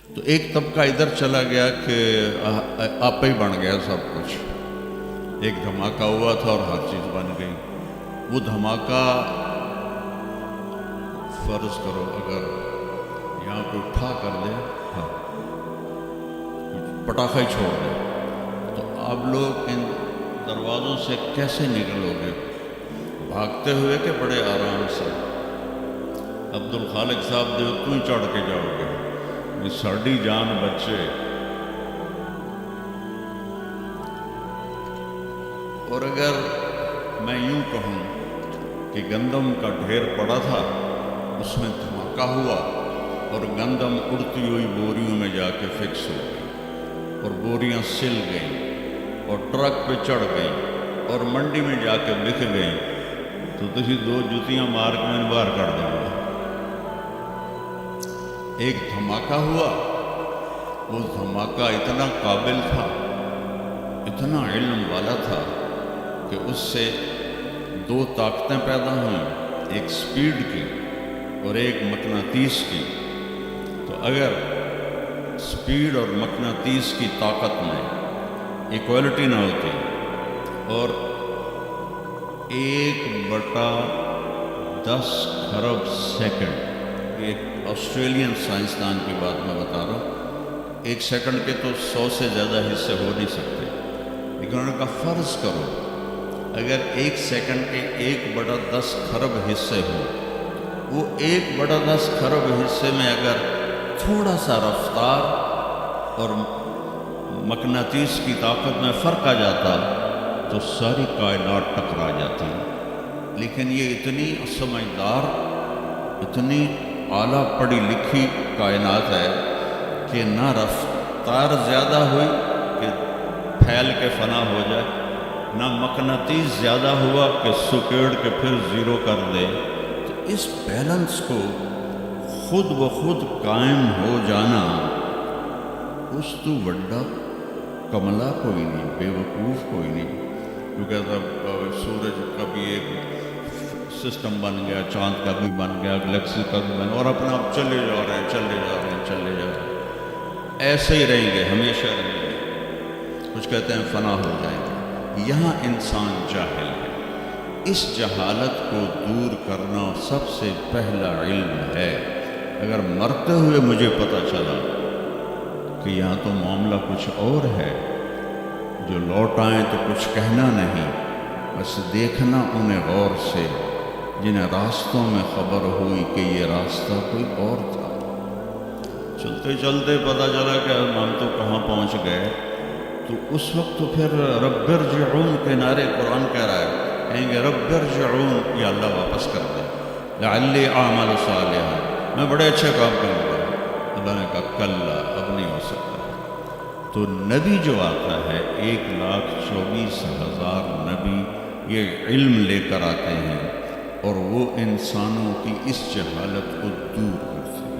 تو ایک طبقہ ادھر چلا گیا کہ آپ ہی بن گیا سب کچھ، ایک دھماکہ ہوا تھا اور ہر چیز بن گئی۔ وہ دھماکہ فرض کرو اگر یہاں کوئی اٹھا کر دے، ہاں پٹاخہ ہی چھوڑ دے، تو آپ لوگ ان دروازوں سے کیسے نکلو گے؟ بھاگتے ہوئے کہ بڑے آرام سے؟ عبدالخالق صاحب جو تم چڑھ کے جاؤ گے، ساڑی جان بچے۔ اور اگر میں یوں کہوں کہ گندم کا ڈھیر پڑا تھا، اس میں دھماکہ ہوا اور گندم اڑتی ہوئی بوریوں میں جا کے فکس ہو گئی اور بوریاں سل گئیں اور ٹرک پہ چڑھ گئیں اور منڈی میں جا کے بک گئیں، تو تسی دو جوتیاں مار کے میں باہر کر دیں گے۔ ایک دھماکہ ہوا، وہ دھماکہ اتنا قابل تھا، اتنا علم والا تھا کہ اس سے دو طاقتیں پیدا ہوئیں، ایک سپیڈ کی اور ایک مقناطیس کی۔ تو اگر سپیڈ اور مقناطیس کی طاقت میں ایکوالٹی نہ ہوتی اور 1/10 خرب سیکنڈ، ایک آسٹریلین سائنسدان کی بات میں بتا رہا ہوں، ایک سیکنڈ کے تو 100 سے زیادہ حصے ہو نہیں سکتے، لیکن انہوں نے کہا فرض کرو اگر ایک سیکنڈ کے 1/10 خرب حصے ہوں، وہ 1/10 خرب حصے میں اگر تھوڑا سا رفتار اور مقناطیس کی طاقت میں فرق آ جاتا تو ساری کائنات ٹکرا جاتی۔ لیکن یہ اتنی سمجھدار، اتنی اعلیٰ پڑھی لکھی کائنات ہے کہ نہ رفتار زیادہ ہوئی کہ پھیل کے فنا ہو جائے، نہ مقناطیس زیادہ ہوا کہ سکیڑ کے پھر زیرو کر دے۔ تو اس بیلنس کو خود بخود قائم ہو جانا، اس تو بڑا کملا کوئی نہیں، بے وقوف کوئی نہیں۔ کیونکہ جب سورج کا بھی ایک سسٹم بن گیا، چاند کا بھی بن گیا، گلیکسی کا بھی بن گیا، اور اپنا آپ چلے جا رہے ہیں، چلے جا رہے ہیں، چلے جا رہے ہیں، ایسے ہی رہیں گے، ہمیشہ رہیں گے۔ کچھ کہتے ہیں فنا ہو جائیں گے۔ یہاں انسان جاہل ہے، اس جہالت کو دور کرنا سب سے پہلا علم ہے۔ اگر مرتے ہوئے مجھے پتہ چلا کہ یہاں تو معاملہ کچھ اور ہے، جو لوٹ آئیں تو کچھ کہنا نہیں، بس دیکھنا انہیں غور سے جنہیں راستوں میں خبر ہوئی کہ یہ راستہ کوئی اور تھا۔ چلتے چلتے پتہ چلا کہ ہم تو کہاں پہنچ گئے، تو اس وقت تو پھر رب ارجعون کے نعرے قرآن کہہ رہا ہے، کہیں گے رب ارجعون، یا اللہ واپس کر دے، لعلی اعمل صالحا، میں بڑے اچھے کام کروں گا۔ اللہ نے کہا کلا، اب نہیں ہو سکتا۔ تو نبی جو آتا ہے، 1,24,000 نبی یہ علم لے کر آتے ہیں اور وہ انسانوں کی اس جہالت کو دور کرتے ہیں۔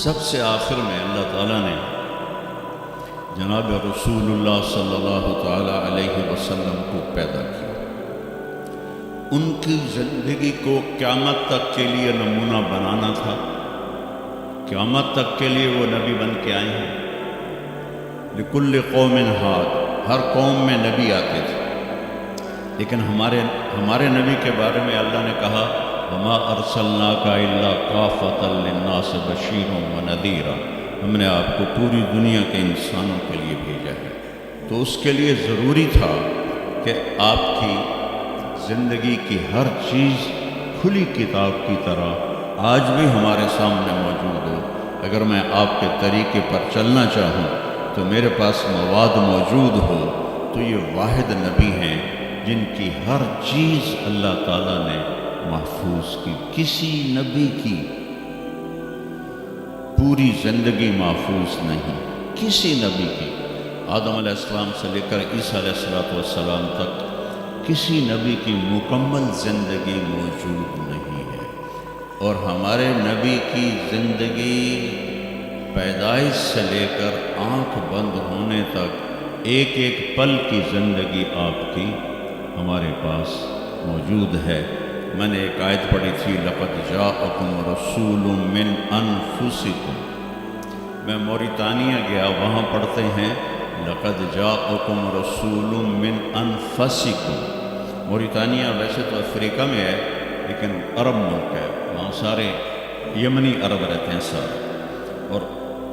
سب سے آخر میں اللہ تعالیٰ نے جناب رسول اللہ صلی اللہ تعالیٰ علیہ وسلم کو پیدا کیا۔ ان کی زندگی کو قیامت تک کے لیے نمونہ بنانا تھا، قیامت تک کے لیے وہ نبی بن کے آئے ہیں۔ لکل قوم ہاد، ہر قوم میں نبی آتے تھے، لیکن ہمارے نبی کے بارے میں اللہ نے کہا وما ارسلناک الا کافۃ للناس بشیرا ونذیرا، ہم نے آپ کو پوری دنیا کے انسانوں کے لیے بھیجا ہے۔ تو اس کے لیے ضروری تھا کہ آپ کی زندگی کی ہر چیز کھلی کتاب کی طرح آج بھی ہمارے سامنے موجود ہو۔ اگر میں آپ کے طریقے پر چلنا چاہوں تو میرے پاس مواد موجود ہو، تو یہ واحد نبی ہیں جن کی ہر چیز اللہ تعالیٰ نے محفوظ کی۔ کسی نبی کی پوری زندگی محفوظ نہیں، کسی نبی کی، آدم علیہ السلام سے لے کر عیسیٰ علیہ السلام تک کسی نبی کی مکمل زندگی موجود نہیں ہے۔ اور ہمارے نبی کی زندگی پیدائش سے لے کر آنکھ بند ہونے تک ایک ایک پل کی زندگی آپ کی ہمارے پاس موجود ہے۔ میں نے ایک آیت پڑھی تھی، لقد جاءکم رسول من انفسکم۔ میں موریتانیہ گیا، وہاں پڑھتے ہیں لقد جاءکم رسول من انفسکم۔ موریتانیہ ویسے تو افریقہ میں ہے لیکن عرب ملک ہے، وہاں سارے یمنی عرب رہتے ہیں سارے، اور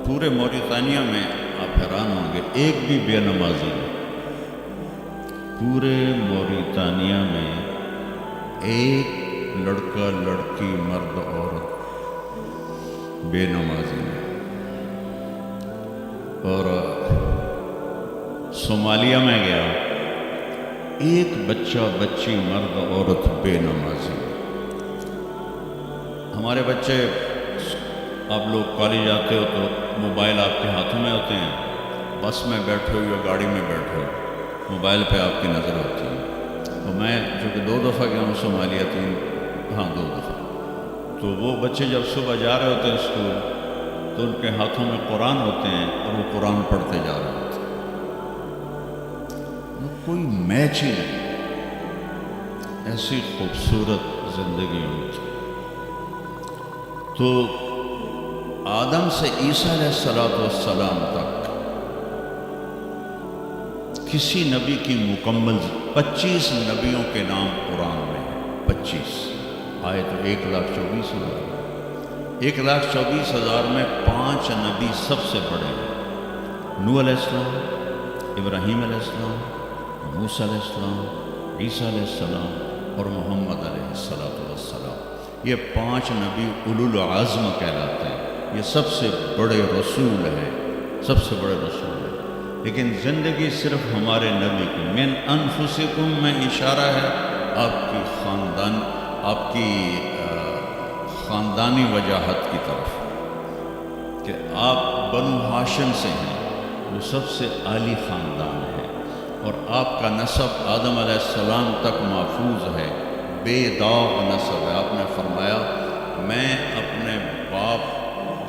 پورے موریتانیہ میں آپ حیران ہوں گے ایک بھی بے نمازی نہیں۔ پورے موریتانیہ میں ایک لڑکا لڑکی مرد عورت بے نمازی نہیں۔ اور صومالیہ میں گیا، ایک بچہ بچی مرد عورت بے نمازی۔ ہمارے بچے، آپ لوگ کالج آتے ہو تو موبائل آپ کے ہاتھوں میں ہوتے ہیں، بس میں بیٹھے ہو یا گاڑی میں بیٹھے ہو، موبائل پہ آپ کی نظر ہوتی ہے۔ تو میں چونکہ 2 دفعہ گیا ہوں صومالیہ، 2 دفعہ، تو وہ بچے جب صبح جا رہے ہوتے ہیں اسکول تو ان کے ہاتھوں میں قرآن ہوتے ہیں اور وہ قرآن پڑھتے جا رہے ہوتے ہیں۔ کوئی میچ ہی نہیں، ایسی خوبصورت زندگی ان کی۔ تو آدم سے عیسیٰ علیہ السلام تک کسی نبی کی مکمل 25 نبیوں کے نام قرآن میں ہیں۔ 25 آئے تو 1,24,000، 1,24,000 میں 5 نبی سب سے بڑے ہیں، نوح علیہ السلام، ابراہیم علیہ السلام، موسیٰ علیہ السلام، عیسیٰ علیہ السلام اور محمد علیہ السلام۔ یہ 5 نبی اولو العزم کہلاتے ہیں، یہ سب سے بڑے رسول ہیں، سب سے بڑے رسول ہیں۔ لیکن زندگی صرف ہمارے نبی کی، من انفسکم میں اشارہ ہے آپ کی خاندانی وجاہت کی طرف، کہ آپ بنو ہاشم سے ہیں، وہ سب سے اعلی خاندان ہے، اور آپ کا نسب آدم علیہ السلام تک محفوظ ہے، بے داغ نسب ہے۔ آپ نے فرمایا میں اپنے باپ،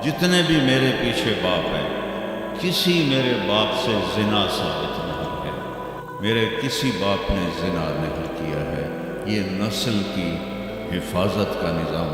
جتنے بھی میرے پیچھے باپ ہیں، کسی میرے باپ سے زنا ثابت نہیں ہے، میرے کسی باپ نے زنا نہیں کیا ہے۔ یہ نسل کی حفاظت کا نظام